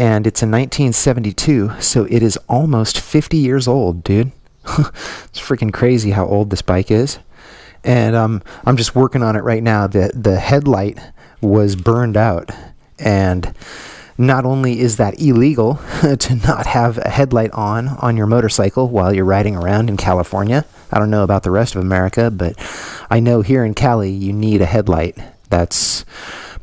and it's a 1972, so it is almost 50 years old, dude. It's freaking crazy how old this bike is. And I'm just working on it right now. The headlight was burned out, and not only is that illegal to not have a headlight on your motorcycle while you're riding around in California. I don't know about the rest of America, but I know here in Cali you need a headlight. That's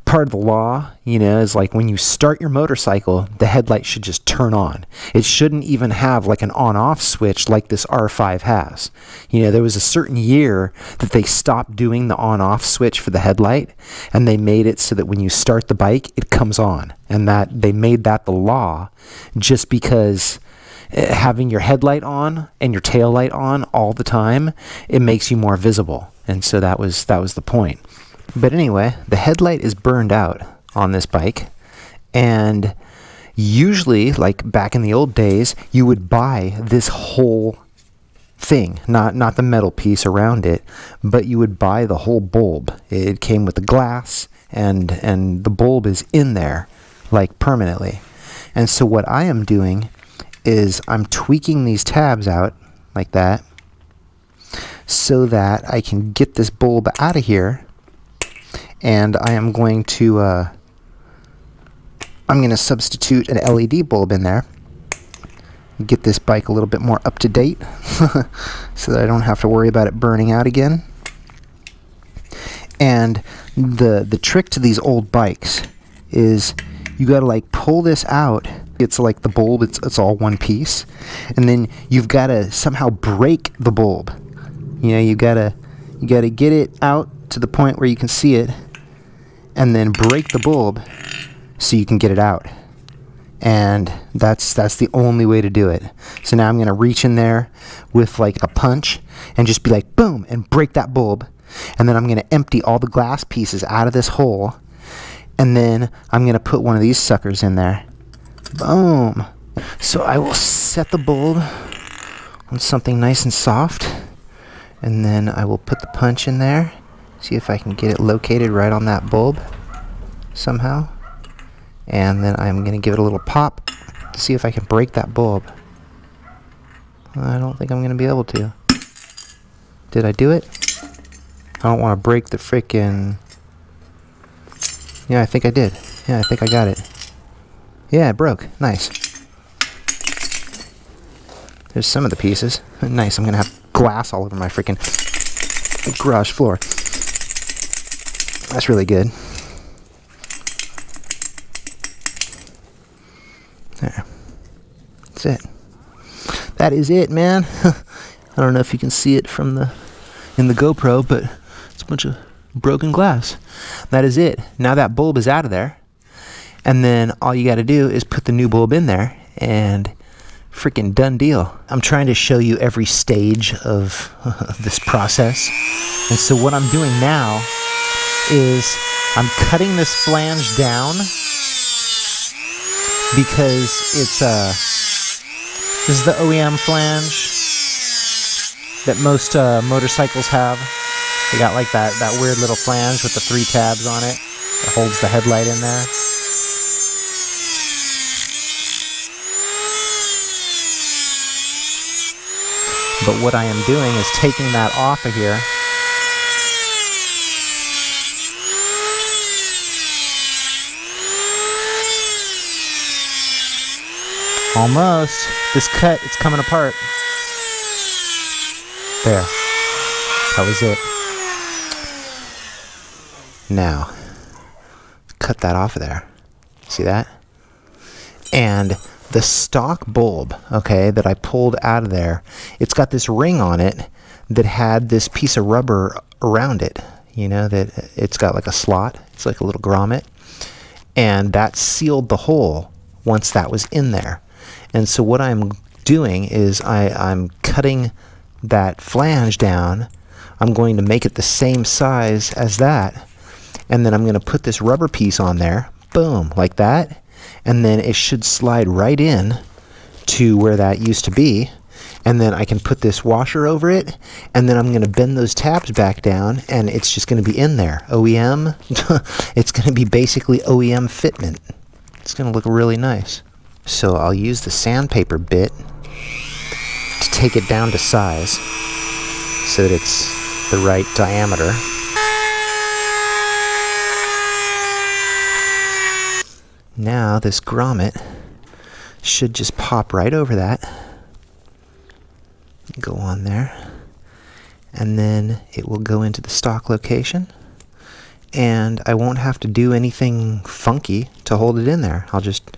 part of the law, is like when you start your motorcycle, the headlight should just turn on. It shouldn't even have like an on-off switch like this R5 has. There was a certain year that they stopped doing the on-off switch for the headlight, and they made it so that when you start the bike, it comes on. And that they made that the law just because having your headlight on and your tail light on all the time, it makes you more visible. And so that was the point. But anyway, the headlight is burned out on this bike, and usually, like back in the old days, you would buy this whole thing, not the metal piece around it, but you would buy the whole bulb. It came with the glass, and the bulb is in there, like permanently. And so what I am doing is I'm tweaking these tabs out like that so that I can get this bulb out of here. And I am going to substitute an LED bulb in there, get this bike a little bit more up to date so that I don't have to worry about it burning out again. And the trick to these old bikes is you got to like pull this out. It's like the bulb, it's all one piece, and then you've got to somehow break the bulb. You got to get it out to the point where you can see it, and then break the bulb so you can get it out. And that's the only way to do it. So now I'm going to reach in there with like a punch and just be like boom and break that bulb, and then I'm going to empty all the glass pieces out of this hole, and then I'm going to put one of these suckers in there. Boom. So I will set the bulb on something nice and soft, and then I will put the punch in there. See if I can get it located right on that bulb somehow. And then I'm going to give it a little pop to see if I can break that bulb. I don't think I'm going to be able to. Did I do it? I don't want to break the frickin'... Yeah, I think I did. Yeah, I think I got it. Yeah, it broke. Nice. There's some of the pieces. Nice, I'm going to have glass all over my frickin' garage floor. That's really good. There. That's it. That is it, man. I don't know if you can see it from in the GoPro, but it's a bunch of broken glass. That is it. Now that bulb is out of there, and then all you got to do is put the new bulb in there, and freaking done deal. I'm trying to show you every stage of this process, and so what I'm doing now is I'm cutting this flange down because it's this is the OEM flange that most motorcycles have. They got like that weird little flange with the 3 tabs on it that holds the headlight in there. But what I am doing is taking that off of here . Almost. This cut, it's coming apart. There. That was it. Now, cut that off of there. See that? And the stock bulb, okay, that I pulled out of there, it's got this ring on it that had this piece of rubber around it. That it's got like a slot. It's like a little grommet. And that sealed the hole once that was in there. And so what I'm doing is I'm cutting that flange down. I'm going to make it the same size as that. And then I'm going to put this rubber piece on there. Boom, like that. And then it should slide right in to where that used to be. And then I can put this washer over it. And then I'm going to bend those tabs back down. And it's just going to be in there. OEM. It's going to be basically OEM fitment. It's going to look really nice. So I'll use the sandpaper bit to take it down to size so that it's the right diameter. Now this grommet should just pop right over that. Go on there. And then it will go into the stock location. And I won't have to do anything funky to hold it in there. I'll just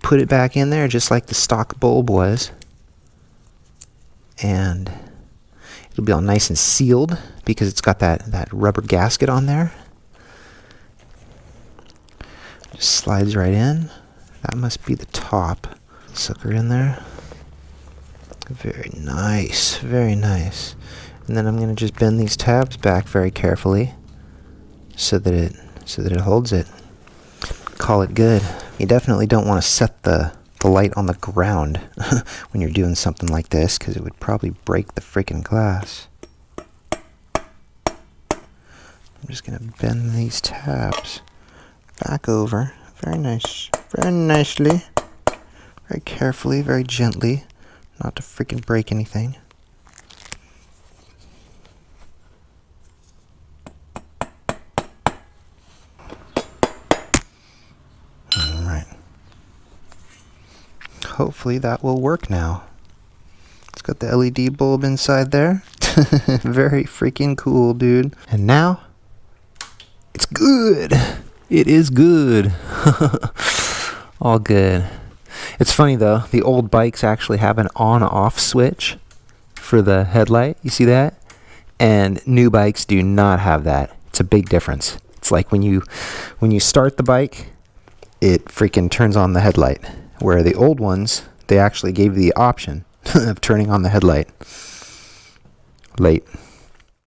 put it back in there just like the stock bulb was. And it'll be all nice and sealed because it's got that rubber gasket on there. Just slides right in. That must be the top. Sucker in there. Very nice, very nice. And then I'm going to just bend these tabs back very carefully so that it holds it. Call it good. You definitely don't want to set the light on the ground when you're doing something like this because it would probably break the freaking glass. I'm just going to bend these tabs back over very nicely, very carefully, very gently, not to freaking break anything. Alright. Hopefully that will work now. It's got the LED bulb inside there. Very freaking cool, dude. And now it's good. It is good. All good. It's funny though, the old bikes actually have an on-off switch for the headlight. You see that? And new bikes do not have that. It's a big difference. It's like when you start the bike, it freaking turns on the headlight. Where the old ones, they actually gave you the option of turning on the headlight. Late.